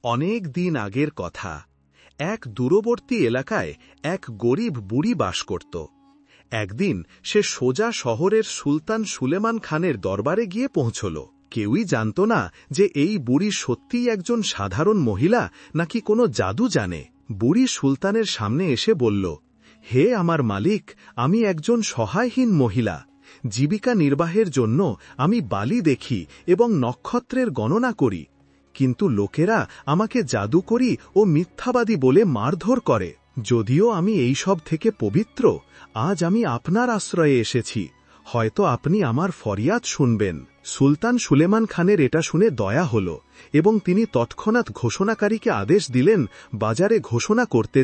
অনেক দিন আগের কথা। এক দূরবর্তী এলাকায় এক গরিব বুড়ি বাস করত। একদিন সে সোজা শহরের সুলতান সুলেমান খানের দরবারে গিয়ে পৌঁছল। কেউই জানত না যে এই বুড়ি সত্যিই একজন সাধারণ মহিলা নাকি কোনো জাদু জানে। বুড়ি সুলতানের সামনে এসে বলল, হে আমার মালিক, আমি একজন সহায়হীন মহিলা। জীবিকা নির্বাহের জন্য আমি বালি দেখি এবং নক্ষত্রের গণনা করি, কিন্তু লোকেরা আমাকে জাদুকরী ও মিথ্যাবাদী বলে মারধর করে। যদিও আমি এই সব থেকে পবিত্র, আজ আমি আপনার আশ্রয়ে এসেছি, হয়তো আপনি আমার ফরিয়াদ শুনবেন। সুলতান সুলেমান খানের এটা শুনে দয়া হল এবং তিনি তৎক্ষণাৎ ঘোষণাকারীকে আদেশ দিলেন বাজারে ঘোষণা করতে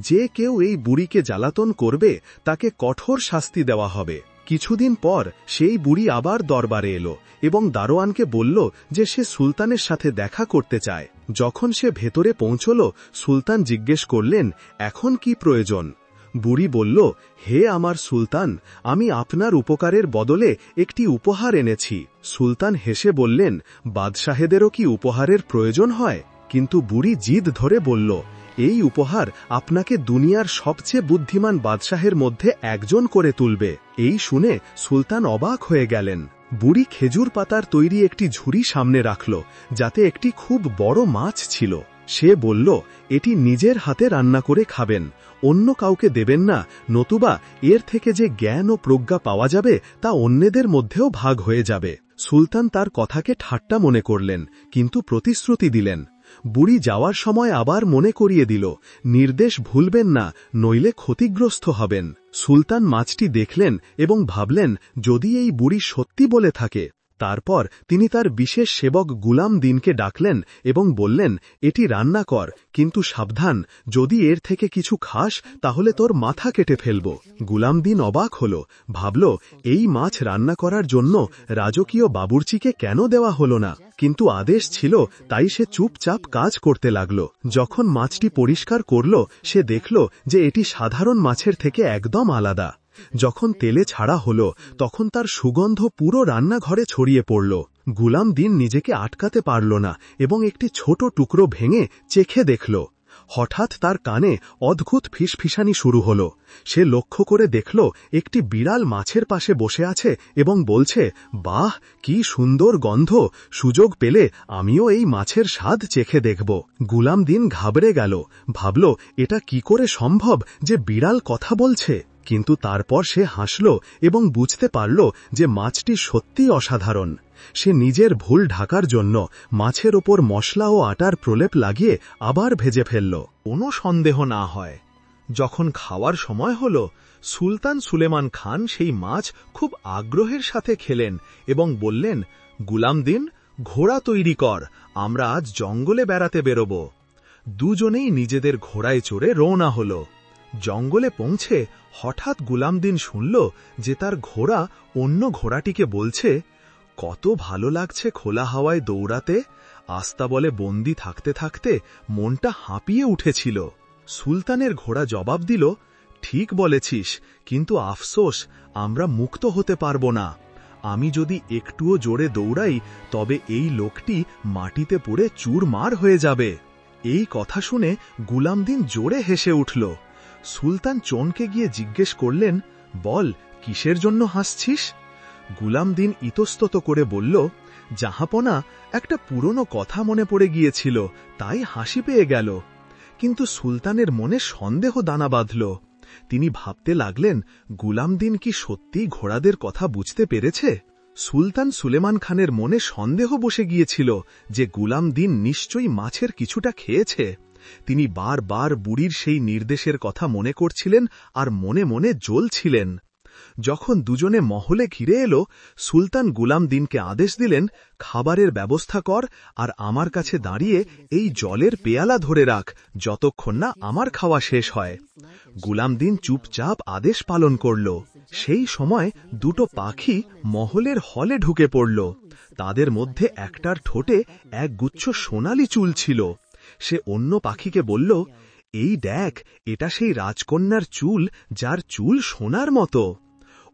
যে কেউ এই বুড়িকে জ্বালাতন করবে তাকে কঠোর শাস্তি দেওয়া হবে। কিছুদিন পর সেই বুড়ি আবার দরবারে এলো এবং দারোয়ানকে বলল যে সে সুলতানের সাথে দেখা করতে চায়। যখন সে ভেতরে পৌঁছল, সুলতান জিজ্ঞেস করলেন, এখন কি প্রয়োজন? বুড়ি বলল, হে আমার সুলতান, আমি আপনার উপকারের বদলে একটি উপহার এনেছি। সুলতান হেসে বললেন, বাদশাহেদেরও কি উপহারের প্রয়োজন হয়? কিন্তু বুড়ি জিদ ধরে বলল, এই উপহার আপনাকে দুনিয়ার সবচেয়ে বুদ্ধিমান বাদশাহের মধ্যে একজন করে তুলবে। এই শুনে সুলতান অবাক হয়ে গেলেন। বুড়ি খেজুর পাতার তৈরি একটি ঝুড়ি সামনে রাখল, যাতে একটি খুব বড় মাছ ছিল। সে বলল, এটি নিজের হাতে রান্না করে খাবেন, অন্য কাউকে দেবেন না, নতুবা এর থেকে যে জ্ঞান ও প্রজ্ঞা পাওয়া যাবে তা অন্যদের মধ্যেও ভাগ হয়ে যাবে। সুলতান তার কথাকে ঠাট্টা মনে করলেন, কিন্তু প্রতিশ্রুতি দিলেন। বুড়ি যাওয়ার সময় আবার মনে করিয়ে দিল, নির্দেশ ভুলবেন না, নইলে ক্ষতিগ্রস্ত হবেন। সুলতান মাছটি দেখলেন এবং ভাবলেন, যদি এই বুড়ি সত্যি বলে থাকে। তারপর তিনি তার বিশেষ সেবক গুলাম দিনকে ডাকলেন এবং বললেন, এটি রান্না কর, কিন্তু সাবধান, যদি এর থেকে কিছু খাস তাহলে তোর মাথা কেটে ফেলব। গুলাম দিন অবাক হল, ভাবল, এই মাছ রান্না করার জন্য রাজকীয় বাবুর্চিকে কেন দেওয়া হলো না? কিন্তু আদেশ ছিল, তাই সে চুপচাপ কাজ করতে লাগল। যখন মাছটি পরিষ্কার করল, সে দেখল যে এটি সাধারণ মাছের থেকে একদম আলাদা। যখন তেলে ছাড়া হলো, তখন তার সুগন্ধ পুরো রান্নাঘরে ছড়িয়ে পড়ল। গুলাম দিন নিজেকে আটকাতে পারল না এবং একটি ছোট টুকরো ভেঙে চেখে দেখল। হঠাৎ তার কানে অদ্ভুত ফিসফিসানি শুরু হল। সে লক্ষ্য করে দেখল একটি বিড়াল মাছের পাশে বসে আছে এবং বলছে, বাহ, কি সুন্দর গন্ধ, সুযোগ পেলে আমিও এই মাছের স্বাদ চেখে দেখব। গুলাম দিন ঘাবড়ে গেল, ভাবল, এটা কি করে সম্ভব যে বিড়াল কথা বলছে? কিন্তু তারপর সে হাসল এবং বুঝতে পারল যে মাছটি সত্যিই অসাধারণ। সে নিজের ভুল ঢাকার জন্য মাছের ওপর মশলা ও আটার প্রলেপ লাগিয়ে আবার ভেজে ফেলল। কোনো সন্দেহ না হয়। যখন খাওয়ার সময় হল, সুলতান সুলেমান খান সেই মাছ খুব আগ্রহের সাথে খেলেন এবং বললেন, গুলাম দিন, ঘোড়া তৈরি কর, আমরা আজ জঙ্গলে বেড়াতে বেরোব। দুজনেই নিজেদের ঘোড়ায় চড়ে রওনা হল। জঙ্গলে পৌঁছে হঠাৎ গুলাম দিন শুনল যে তার ঘোড়া অন্য ঘোড়াটিকে বলছে, কত ভালো লাগছে খোলা হাওয়ায় দৌড়াতে, আস্তাবলে বন্দি থাকতে থাকতে মনটা হাঁপিয়ে উঠেছিল। সুলতানের ঘোড়া জবাব দিল, ঠিক বলেছিস, কিন্তু আফসোস, আমরা মুক্ত হতে পারব না। আমি যদি একটুও জোরে দৌড়াই তবে এই লোকটি মাটিতে পড়ে চুরমার হয়ে যাবে। এই কথা শুনে গুলাম দিন জোরে হেসে উঠল। সুলতান চমকে গিয়ে জিজ্ঞেস করলেন, বল, কিসের জন্য হাসছিস? গুলাম দিন ইতস্তত করে বলল, জাহাপনা, একটা পুরনো কথা মনে পড়ে গিয়েছিল, তাই হাসি পেয়ে গেল। কিন্তু সুলতানের মনে সন্দেহ দানা বাঁধল। তিনি ভাবতে লাগলেন, গুলাম দিন কি সত্যিই ঘোড়াদের কথা বুঝতে পেরেছে? সুলতান সুলেমান খানের মনে সন্দেহ বসে গিয়েছিল যে গুলাম দিন নিশ্চয়ই মাছের কিছুটা খেয়েছে। তিনি বারবার বুড়ির সেই নির্দেশের কথা মনে করছিলেন আর মনে মনে জ্বলছিলেন। যখন দুজনে মহলে ঘিরে এলো, সুলতান গুলাম দিনকে আদেশ দিলেন, খাবারের ব্যবস্থা কর আর আমার কাছে দাঁড়িয়ে এই জলের পেয়ালা ধরে রাখ যতক্ষণ না আমার খাওয়া শেষ হয়। গুলাম দিন চুপচাপ আদেশ পালন করল। সেই সময় দুটো পাখি মহলের হলে ঢুকে পড়ল। তাদের মধ্যে একটার ঠোঁটে এক গুচ্ছ সোনালি চুল ছিল। সে অন্য পাখিকে বলল, এই দেখ, এটা সেই রাজকন্যার চুল যার চুল সোনার মতো।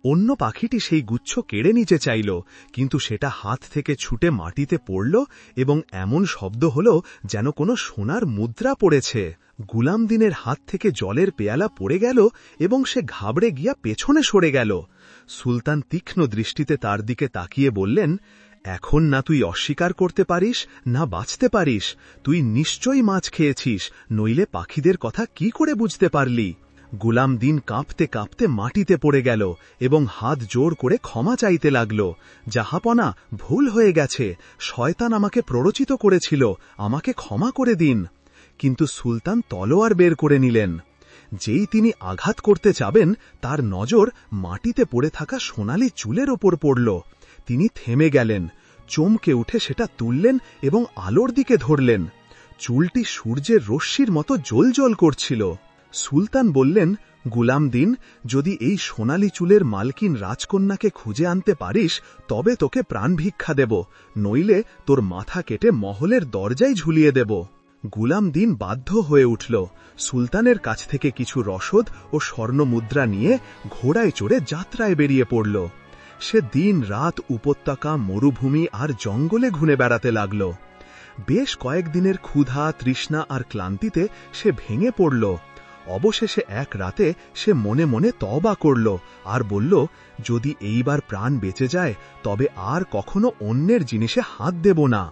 অন্য পাখিটি সেই গুচ্ছ কেড়ে নিতে চাইল, কিন্তু সেটা হাত থেকে ছুটে মাটিতে পড়ল এবং এমন শব্দ হল যেন কোনো সোনার মুদ্রা পড়েছে। গুলামদিনের হাত থেকে জলের পেয়ালা পড়ে গেল এবং সে ঘাবড়ে গিয়া পেছনে সরে গেল। সুলতান তীক্ষ্ণ দৃষ্টিতে তার দিকে তাকিয়ে বললেন, এখন না তুই অস্বীকার করতে পারিস, না বাঁচতে পারিস। তুই নিশ্চয়ই মাছ খেয়েছিস, নইলে পাখিদের কথা কি করে বুঝতে পারলি? গুলামদিন কাঁপতে কাঁপতে মাটিতে পড়ে গেল এবং হাত জোর করে ক্ষমা চাইতে লাগল। জাহাপনা, ভুল হয়ে গেছে, শয়তান আমাকে প্ররোচিত করেছিল, আমাকে ক্ষমা করে দিন। কিন্তু সুলতান তলোয়ার বের করে নিলেন। যেই তিনি আঘাত করতে চাবেন, তার নজর মাটিতে পড়ে থাকা সোনালি চুলের ওপর পড়ল। তিনি থেমে গেলেন, চমকে উঠে সেটা তুললেন এবং আলোর দিকে ধরলেন। চুলটি সূর্যের রশ্মির মতো জ্বলজ্বল করছিল। সুলতান বললেন, গুলামদিন, যদি এই সোনালি চুলের মালকিন রাজকন্যাকে খুঁজে আনতে পারিস তবে তোকে প্রাণ ভিক্ষা দেব, নইলে তোর মাথা কেটে মহলের দরজায় ঝুলিয়ে দেব। গুলামদিন বাধ্য হয়ে উঠল। সুলতানের কাছ থেকে কিছু রসদ ও স্বর্ণমুদ্রা নিয়ে ঘোড়ায় চড়ে যাত্রায় বেরিয়ে পড়ল। সে দিন রাত উপত্যকা, মরুভূমি আর জঙ্গলে ঘুরে বেড়াতে লাগল। বেশ কয়েকদিনের ক্ষুধা, তৃষ্ণা আর ক্লান্তিতে সে ভেঙে পড়ল। অবশেষে এক রাতে সে মনে মনে তওবা করল আর বলল, যদি এইবার প্রাণ বেঁচে যায় তবে আর কখনো অন্যের জিনিসে হাত দেব না।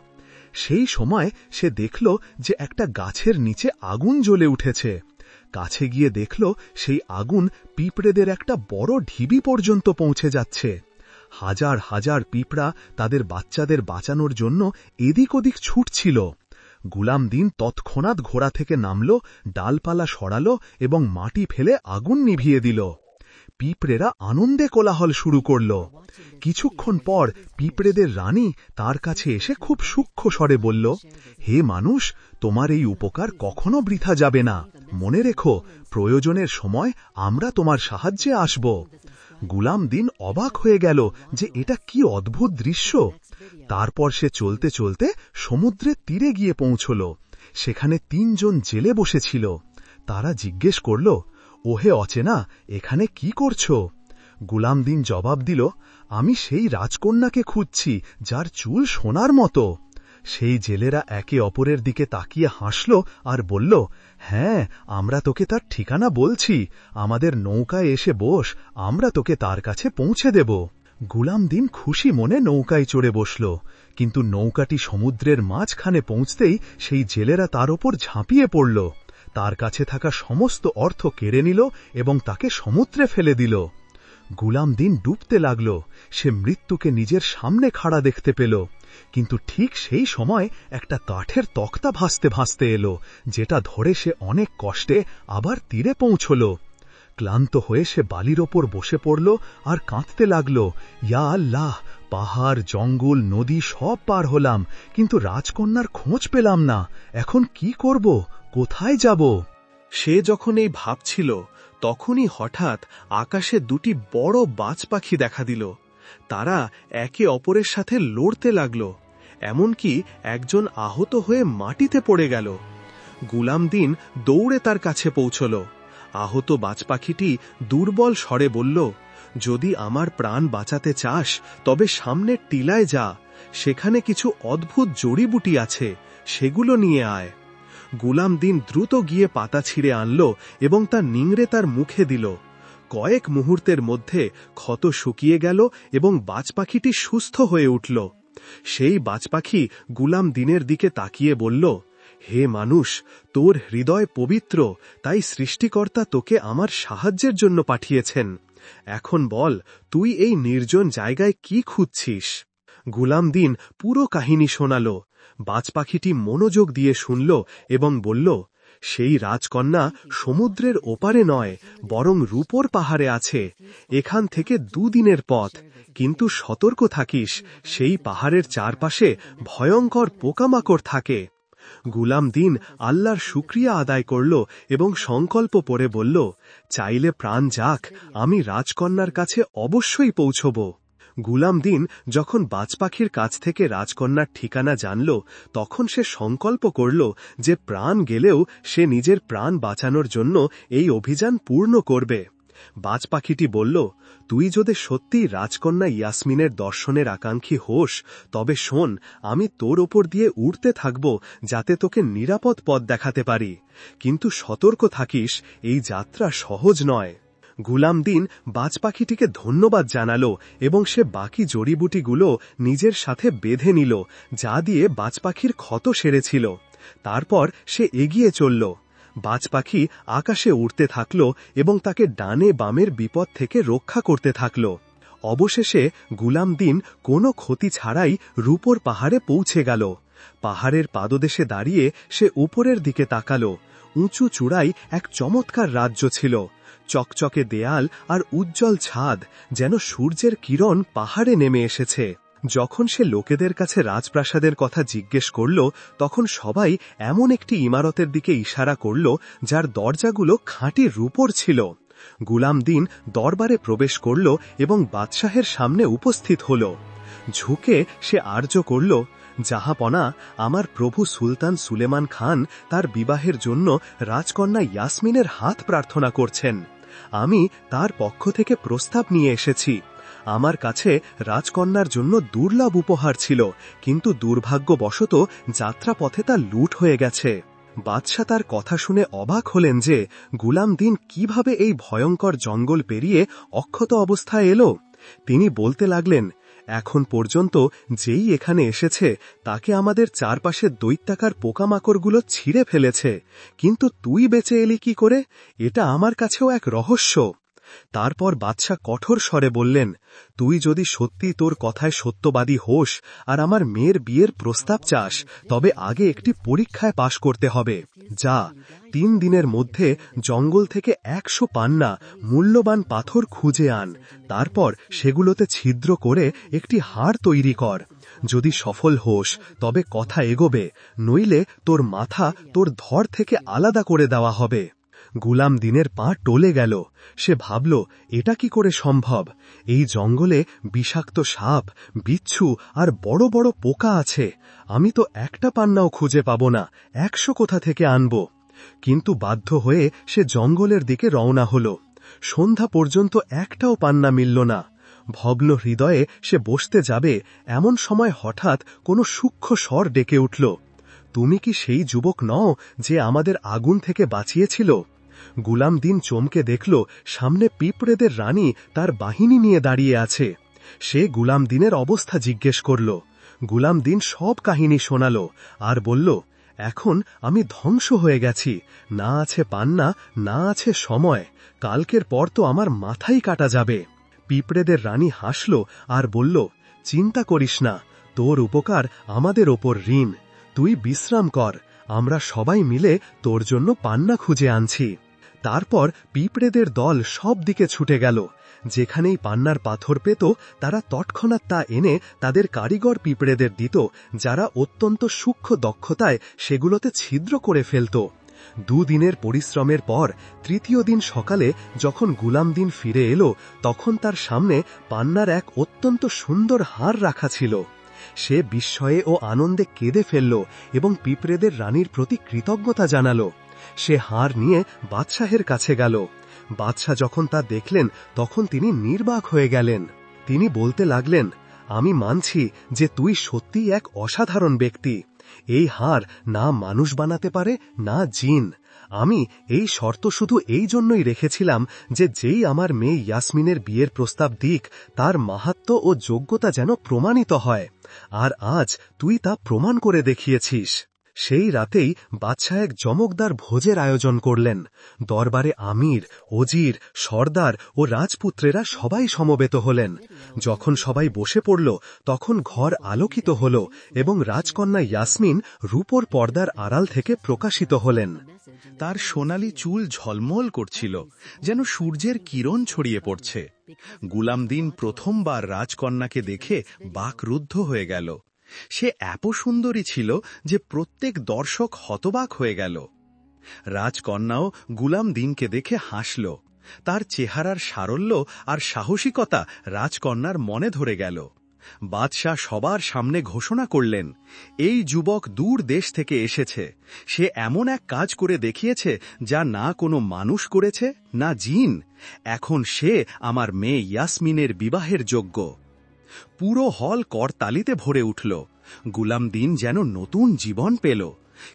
সেই সময় সে দেখল যে একটা গাছের নিচে আগুন জ্বলে উঠেছে। কাছে গিয়ে দেখল সেই আগুন পিঁপড়েদের একটা বড় ঢিবি পর্যন্ত পৌঁছে যাচ্ছে। হাজার হাজার পিঁপড়া তাদের বাচ্চাদের বাঁচানোর জন্য এদিক ওদিক ছুটছিল। গুলামদিন তৎক্ষণাৎ ঘোড়া থেকে নামল, ডালপালা সরাল এবং মাটি ফেলে আগুন নিভিয়ে দিল। পিঁপড়েরা আনন্দে কোলাহল শুরু করল। কিছুক্ষণ পর পিঁপড়েদের রানী তার কাছে এসে খুব সূক্ষ্ম স্বরে বলল, হে মানুষ, তোমার এই উপকার কখনো বৃথা যাবে না। মনে রেখো, প্রয়োজনের সময় আমরা তোমার সাহায্যে আসব। গুলামদিন অবাক হয়ে গেল যে এটা কি অদ্ভুত দৃশ্য। তারপর সে চলতে চলতে সমুদ্রের তীরে গিয়ে পৌঁছল। সেখানে 3 জন জেলে বসেছিল। তারা জিজ্ঞেস করল, ওহে অচেনা, এখানে কি করছো? গুলামদিন জবাব দিল, আমি সেই রাজকন্যাকে খুঁজছি যার চুল সোনার মতো। সেই জেলেরা একে অপরের দিকে তাকিয়ে হাসল আর বলল, হ্যাঁ, আমরা তোকে তার ঠিকানা বলছি, আমাদের নৌকায় এসে বস, আমরা তোকে তার কাছে পৌঁছে দেব। গুলামদিন খুশি মনে নৌকায় চড়ে বসল, কিন্তু নৌকাটি সমুদ্রের মাঝখানে পৌঁছতেই সেই জেলেরা তার ওপর ঝাঁপিয়ে পড়ল। তার কাছে থাকা সমস্ত অর্থ কেড়ে নিল এবং তাকে সমুদ্রে ফেলে দিল। গুলামদিন ডুবতে লাগল। সে মৃত্যুকে নিজের সামনে খাড়া দেখতে পেল। কিন্তু ঠিক সেই সময় একটা কাঠের তক্তা ভাসতে ভাসতে এলো, যেটা ধরে সে অনেক কষ্টে আবার তীরে পৌঁছল। ক্লান্ত হয়ে সে বালির ওপর বসে পড়ল আর কাঁদতে লাগল, ইয়া আল্লাহ, পাহাড়, জঙ্গল, নদী সব পার হলাম, কিন্তু রাজকন্যার খোঁজ পেলাম না। এখন কি করব, কোথায় যাব? সে যখন এই ভাবছিল তখনই হঠাৎ আকাশে 2টি বড় বাজ পাখি দেখা দিল। তারা একে অপরের সাথে লড়তে লাগল, এমনকি একজন আহত হয়ে মাটিতে পড়ে গেল। গুলামদিন দৌড়ে তার কাছে পৌঁছল। আহত বাজ পাখিটি দুর্বল স্বরে বলল, যদি আমার প্রাণ বাঁচাতে চাস তবে সামনের টিলায় যা, সেখানে কিছু অদ্ভুত জড়িবুটি আছে, সেগুলো নিয়ে আয়। গুলামদিন দ্রুত গিয়ে পাতা ছিঁড়ে আনল এবং তা নিংড়ে তার মুখে দিল। কয়েক মুহূর্তের মধ্যে ক্ষত শুকিয়ে গেল এবং বাজ পাখিটি সুস্থ হয়ে উঠল। সেই বাজ পাখি গুলামদিনের দিকে তাকিয়ে বলল, হে মানুষ, তোর হৃদয় পবিত্র, তাই সৃষ্টিকর্তা তোকে আমার সাহায্যের জন্য পাঠিয়েছেন। এখন বল, তুই এই নির্জন জায়গায় কি খুঁজছিস? গুলামদিন পুরো কাহিনী শোনাল। বাজ পাখিটি মনোযোগ দিয়ে শুনল এবং বলল, সেই রাজকন্যা সমুদ্রের ওপারে নয়, বরং রূপোর পাহাড়ে আছে। এখান থেকে 2 দিনের পথ, কিন্তু সতর্ক থাকিস, সেই পাহাড়ের চারপাশে ভয়ঙ্কর পোকামাকড় থাকে। গুলামদিন আল্লাহর শুকরিয়া আদায় করল এবং সংকল্প পরে বলল, চাইলে প্রাণ যাক, আমি রাজকন্যার কাছে অবশ্যই পৌঁছব। গুলামদিন যখন বাজ পাখির কাছ থেকে রাজকন্যার ঠিকানা জানল, তখন সে সংকল্প করল যে প্রাণ গেলেও সে নিজের প্রাণ বাঁচানোর জন্য এই অভিযান পূর্ণ করবে। বাজ পাখিটি বলল, তুই যদি সত্যিই রাজকন্যা ইয়াসমিনের দর্শনের আকাঙ্ক্ষী হোস, তবে শোন, আমি তোর ওপর দিয়ে উড়তে থাকব যাতে তোকে নিরাপদ পথ দেখাতে পারি। কিন্তু সতর্ক থাকিস, এই যাত্রা সহজ নয়। গুলামদিন বাজ পাখিটিকে ধন্যবাদ জানাল এবং সে বাকি জড়িবুটিগুলো নিজের সাথে বেঁধে নিল, যা দিয়ে বাজ পাখির ক্ষত সেরেছিল। তারপর সে এগিয়ে চলল। বাজ পাখি আকাশে উড়তে থাকল এবং তাকে ডানে বামের বিপদ থেকে রক্ষা করতে থাকল। অবশেষে গুলামদিন কোনো ক্ষতি ছাড়াই রূপোর পাহাড়ে পৌঁছে গেল। পাহাড়ের পাদদেশে দাঁড়িয়ে সে উপরের দিকে তাকাল। উঁচু চূড়ায় এক চমৎকার রাজ্য ছিল। চকচকে দেয়াল আর উজ্জ্বল ছাদ, যেন সূর্যের কিরণ পাহাড়ে নেমে এসেছে। যখন সে লোকেদের কাছে রাজপ্রাসাদের কথা জিজ্ঞেস করল, তখন সবাই এমন একটি ইমারতের দিকে ইশারা করল যার দরজাগুলো খাঁটি রূপোর ছিল। গুলামদিন দরবারে প্রবেশ করল এবং বাদশাহের সামনে উপস্থিত হল। ঝুঁকে সে আর্য করল, জাহাপনা, আমার প্রভু সুলতান সুলেমান খান তার বিবাহের জন্য রাজকন্যা ইয়াসমিনের হাত প্রার্থনা করছেন। আমি তার পক্ষ থেকে প্রস্তাব নিয়ে এসেছি। আমার কাছে রাজকন্যার জন্য দুর্লভ উপহার ছিল, কিন্তু দুর্ভাগ্যবশত যাত্রাপথে তা লুট হয়ে গেছে। বাদশা তার কথা শুনে অবাক হলেন যে গুলামদিন কিভাবে এই ভয়ঙ্কর জঙ্গল পেরিয়ে অক্ষত অবস্থায় এলো। তিনি বলতে লাগলেন, এখন পর্যন্ত যেই এখানে এসেছে তাকে আমাদের চারপাশে দৈত্যাকার পোকামাকড়গুলো ছিঁড়ে ফেলেছে, কিন্তু তুই বেঁচে এলি কি করে? এটা আমার কাছেও এক রহস্য। তারপর বাদশা কঠোর স্বরে বললেন, তুই যদি সত্যি তোর কথায় সত্যবাদী হোস আর আমার মেয়ের বিয়ের প্রস্তাব চাস, তবে আগে একটি পরীক্ষায় পাশ করতে হবে। যা, 3 দিনের মধ্যে জঙ্গল থেকে 100 পান্না মূল্যবান পাথর খুঁজে আন। তারপর সেগুলোতে ছিদ্র করে একটি হাড় তৈরি কর। যদি সফল হোস তবে কথা এগোবে, নইলে তোর মাথা তোর ধর থেকে আলাদা করে দেওয়া হবে। গুলামদিনের পা টলে গেল। সে ভাবল, এটা কি করে সম্ভব? এই জঙ্গলে বিষাক্ত সাপ, বিচ্ছু আর বড় বড় পোকা আছে। আমি তো একটা পান্নাও খুঁজে পাব না, 100 কোথা থেকে আনব? কিন্তু বাধ্য হয়ে সে জঙ্গলের দিকে রওনা হল। সন্ধ্যা পর্যন্ত একটাও পান্না মিলল না। ভগ্ন হৃদয়ে সে বসতে যাবে, এমন সময় হঠাৎ কোনো সূক্ষ্ম স্বর ডেকে উঠল, তুমি কি সেই যুবক নও যে আমাদের আগুন থেকে বাঁচিয়েছিল? গুলামদিন চমকে দেখল, সামনে পিঁপড়েদের রানী তার বাহিনী নিয়ে দাঁড়িয়ে আছে। সে গুলামদিনের অবস্থা জিজ্ঞেস করল। গুলামদিন সব কাহিনী শোনাল আর বলল, এখন আমি ধ্বংস হয়ে গেছি, না আছে পান্না, না আছে সময়। কালকের পর তো আমার মাথাই কাটা যাবে। পিঁপড়েদের রানী হাসল আর বলল, চিন্তা করিস না, তোর উপকার আমাদের ওপর ঋণ। তুই বিশ্রাম কর, আমরা সবাই মিলে তোর জন্য পান্না খুঁজে আনছি। তারপর পিঁপড়েদের দল সব দিকে ছুটে গেল। যেখানেই পান্নার পাথর পেত তারা তৎক্ষণাৎ তা এনে তাদের কারিগর পিঁপড়েদের দিত, যারা অত্যন্ত সূক্ষ্ম দক্ষতায় সেগুলোতে ছিদ্র করে ফেলত। 2 দিনের পরিশ্রমের পর 3য় দিন সকালে যখন গুলামদিন ফিরে এলো, তখন তার সামনে পান্নার এক অত্যন্ত সুন্দর হাড় রাখা ছিল। সে বিস্ময়ে ও আনন্দে কেঁদে ফেলল এবং পিঁপড়েদের রানীর প্রতি কৃতজ্ঞতা জানাল। সে হাড় নিয়ে বাদশাহের কাছে গেল। বাদশাহ যখন তা দেখলেন, তখন তিনি নির্বাক হয়ে গেলেন। তিনি বলতে লাগলেন, আমি মানছি যে তুই সত্যিই এক অসাধারণ ব্যক্তি। এই হাড় না মানুষ বানাতে পারে, না জিন। আমি এই শর্ত শুধু এই জন্যই রেখেছিলাম যে যেই আমার মেয়ে ইয়াসমিনের বিয়ের প্রস্তাব দিক, তার মাহাত্ম্য ও যোগ্যতা যেন প্রমাণিত হয়। আর আজ তুই তা প্রমাণ করে দেখিয়েছিস। সেই রাতেই বাদশাহ এক জমকদার ভোজের আয়োজন করলেন। দরবারে আমির, ওজির, সর্দার ও রাজপুত্রেরা সবাই সমবেত হলেন। যখন সবাই বসে পড়ল, তখন ঘর আলোকিত হল এবং রাজকন্যা ইয়াসমিন রূপোর পর্দার আড়াল থেকে প্রকাশিত হলেন। তার সোনালি চুল ঝলমল করছিল, যেন সূর্যের কিরণ ছড়িয়ে পড়ছে। গুলামদিন প্রথমবার রাজকন্যাকে দেখে বাকরুদ্ধ হয়ে গেল। সে এত সুন্দরী ছিল যে প্রত্যেক দর্শক হতবাক হয়ে গেল। রাজকন্যাও গুলামদিনকে দেখে হাসল। তার চেহারার সারল্য আর সাহসিকতা রাজকন্যার মনে ধরে গেল। বাদশাহ সবার সামনে ঘোষণা করলেন, এই যুবক দূর দেশ থেকে এসেছে। সে এমন এক কাজ করে দেখিয়েছে যা না কোনো মানুষ করেছে, না জিন। এখন সে আমার মেয়ে ইয়াসমিনের বিবাহের যোগ্য। পুরো হল করতালিতে ভরে উঠল। গুলামদিন যেন নতুন জীবন পেল।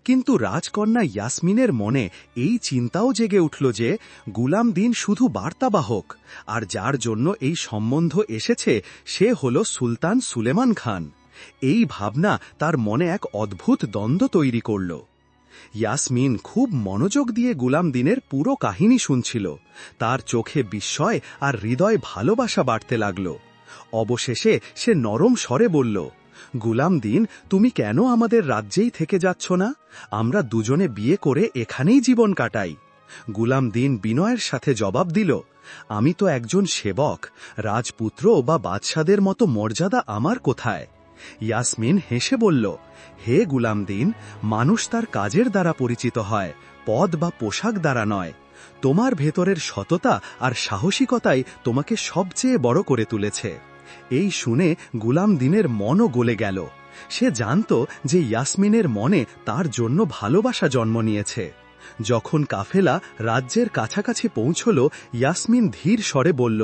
কিন্তু রাজকন্যা ইয়াসমিনের মনে এই চিন্তাও জেগে উঠল যে গুলামদিন শুধু বার্তাবাহক, আর যার জন্য এই সম্বন্ধ এসেছে সে হল সুলতান সুলেমান খান। এই ভাবনা তার মনে এক অদ্ভুত দ্বন্দ্ব তৈরি করল। ইয়াসমিন খুব মনোযোগ দিয়ে গুলামদিনের পুরো কাহিনী শুনছিল। তার চোখে বিস্ময় আর হৃদয় ভালোবাসা বাড়তে লাগল। অবশেষে সে নরম স্বরে বলল, গুলামদিন, তুমি কেন আমাদের রাজ্যেই থেকে যাচ্ছ না? আমরা দুজনে বিয়ে করে এখানেই জীবন কাটাই। গুলামদিন বিনয়ের সাথে জবাব দিল, আমি তো একজন সেবক, রাজপুত্র বা বাদশাদের মতো মর্যাদা আমার কোথায়? ইয়াসমিন হেসে বলল, হে গুলামদিন, মানুষ তার কাজের দ্বারা পরিচিত হয়, পদ বা পোশাক দ্বারা নয়। তোমার ভেতরের সততা আর সাহসিকতাই তোমাকে সবচেয়ে বড় করে তুলেছে। এই শুনে গুলামদিনের মনও গলে গেল। সে জানত যে ইয়াসমিনের মনে তার জন্য ভালোবাসা জন্ম নিয়েছে। যখন কাফেলা রাজ্যের কাছাকাছি পৌঁছল, ইয়াসমিন ধীর স্বরে বলল,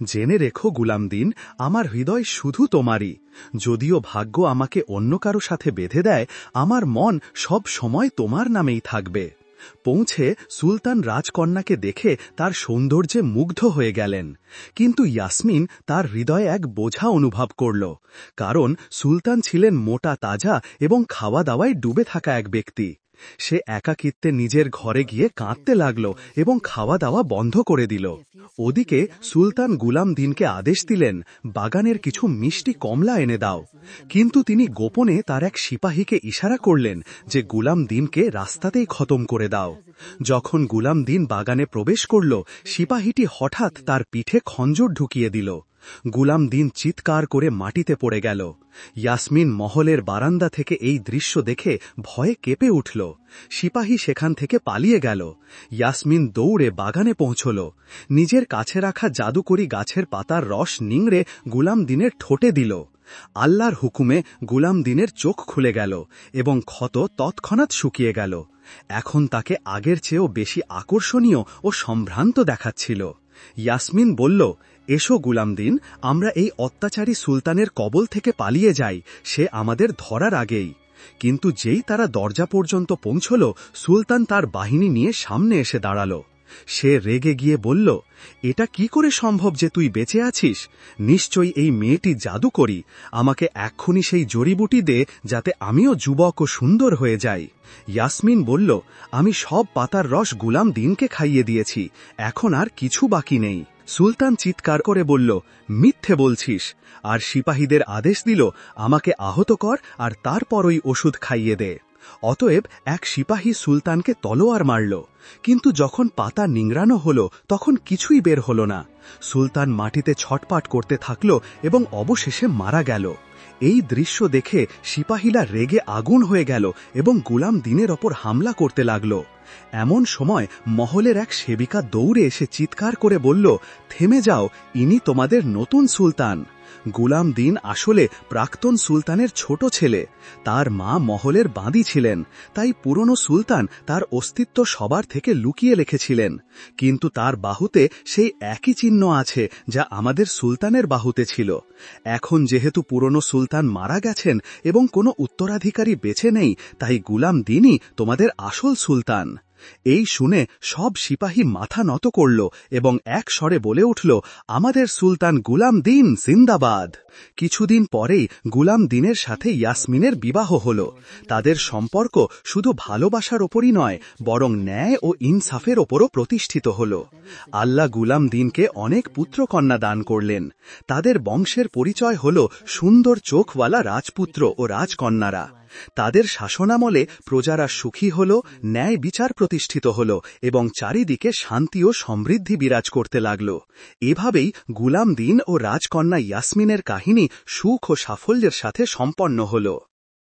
জেনে রেখো গুলামদিন, আমার হৃদয় শুধু তোমারই। যদিও ভাগ্য আমাকে অন্য কারো সাথে বেঁধে দেয়, আমার মন সব সময় তোমার নামেই থাকবে। পৌঁছে সুলতান রাজকন্যাকে দেখে তার সৌন্দর্যে মুগ্ধ হয়ে গেলেন। কিন্তু ইয়াসমিন তার হৃদয়ে এক বোঝা অনুভব করল, কারণ সুলতান ছিলেন মোটা তাজা এবং খাওয়া দাওয়ায় ডুবে থাকা এক ব্যক্তি। সে একাকিত্বে নিজের ঘরে গিয়ে কাঁদতে লাগল এবং খাওয়া দাওয়া বন্ধ করে দিল। ওদিকে সুলতান গুলামদিনকে আদেশ দিলেন, বাগানের কিছু মিষ্টি কমলা এনে দাও। কিন্তু তিনি গোপনে তার এক সিপাহীকে ইশারা করলেন যে গুলামদিনকে রাস্তাতেই খতম করে দাও। যখন গুলামদিন বাগানে প্রবেশ করল, সিপাহীটি হঠাৎ তার পিঠে খঞ্জর ঢুকিয়ে দিল। গুলামদিন চিৎকার করে মাটিতে পড়ে গেল। ইয়াসমিন মহলের বারান্দা থেকে এই দৃশ্য দেখে ভয়ে কেঁপে উঠল। সিপাহী সেখান থেকে পালিয়ে গেল। ইয়াসমিন দৌড়ে বাগানে পৌঁছল। নিজের কাছে রাখা জাদুকরি গাছের পাতার রস নিংড়ে গুলামদিনের ঠোঁটে দিল। আল্লাহর হুকুমে গুলামদিনের চোখ খুলে গেল এবং ক্ষত তৎক্ষণাৎ শুকিয়ে গেল। এখন তাকে আগের চেয়েও বেশি আকর্ষণীয় ও সম্ভ্রান্ত দেখাচ্ছিল। ইয়াসমিন বলল, এসো গুলামদিন, আমরা এই অত্যাচারী সুলতানের কবল থেকে পালিয়ে যাই, সে আমাদের ধরার আগেই। কিন্তু যেই তারা দরজা পর্যন্ত পৌঁছল, সুলতান তার বাহিনী নিয়ে সামনে এসে দাঁড়াল। সে রেগে গিয়ে বলল, এটা কি করে সম্ভব যে তুই বেঁচে আছিস? নিশ্চয়ই এই মেয়েটি জাদু করি। আমাকে এক্ষুনি সেই জড়িবুটি দে, যাতে আমিও যুবক ও সুন্দর হয়ে যাই। ইয়াসমিন বলল, আমি সব পাতার রস গুলামদিনকে খাইয়ে দিয়েছি, এখন আর কিছু বাকি নেই। সুলতান চিৎকার করে বলল, মিথ্যে বলছিস। আর সিপাহীদের আদেশ দিল, আমাকে আহত কর আর তারপরই ওষুধ খাইয়ে দে। অতএব এক সিপাহী সুলতানকে তলোয়ার মারল। কিন্তু যখন পাতা নিংড়ানো হল, তখন কিছুই বের হল না। সুলতান মাটিতে ছটপাট করতে থাকল এবং অবশেষে মারা গেল। এই দৃশ্য দেখে সিপাহীরা রেগে আগুন হয়ে গেল এবং গুলামদিনের ওপর হামলা করতে লাগল। এমন সময় মহলের এক সেবিকা দৌড়ে এসে চিৎকার করে বলল, থেমে যাও, ইনি তোমাদের নতুন সুলতান। গুলামদিন আসলে প্রাক্তন সুলতানের ছোট ছেলে। তার মা মহলের বাঁদী ছিলেন, তাই পুরনো সুলতান তার অস্তিত্ব সবার থেকে লুকিয়ে রেখেছিলেন। কিন্তু তার বাহুতে সেই একই চিহ্ন আছে যা আমাদের সুলতানের বাহুতে ছিল। এখন যেহেতু পুরনো সুলতান মারা গেছেন এবং কোনো উত্তরাধিকারী বেঁচে নেই, তাই গুলামদিনই তোমাদের আসল সুলতান। এই শুনে সব সিপাহী মাথা নত করল এবং এক স্বরে বলে উঠল, আমাদের সুলতান গুলামদিন জিন্দাবাদ। কিছুদিন পরেই গুলামদিনের সাথে ইয়াসমিনের বিবাহ হল। তাদের সম্পর্ক শুধু ভালোবাসার ওপরই নয়, বরং ন্যায় ও ইনসাফের ওপরও প্রতিষ্ঠিত হল। আল্লাহ গুলামদিনকে অনেক পুত্রকন্যা দান করলেন। তাদের বংশের পরিচয় হল সুন্দর চোখওয়ালা রাজপুত্র ও রাজকন্যারা। তাদের শাসনামলে প্রজারা সুখী হল, ন্যায় বিচার প্রতিষ্ঠিত হল এবং চারিদিকে শান্তি ও সমৃদ্ধি বিরাজ করতে লাগল। এভাবেই গুলামদিন ও রাজকন্যা ইয়াসমিনের কাহিনী সুখ ও সাফল্যের সাথে সম্পন্ন হল।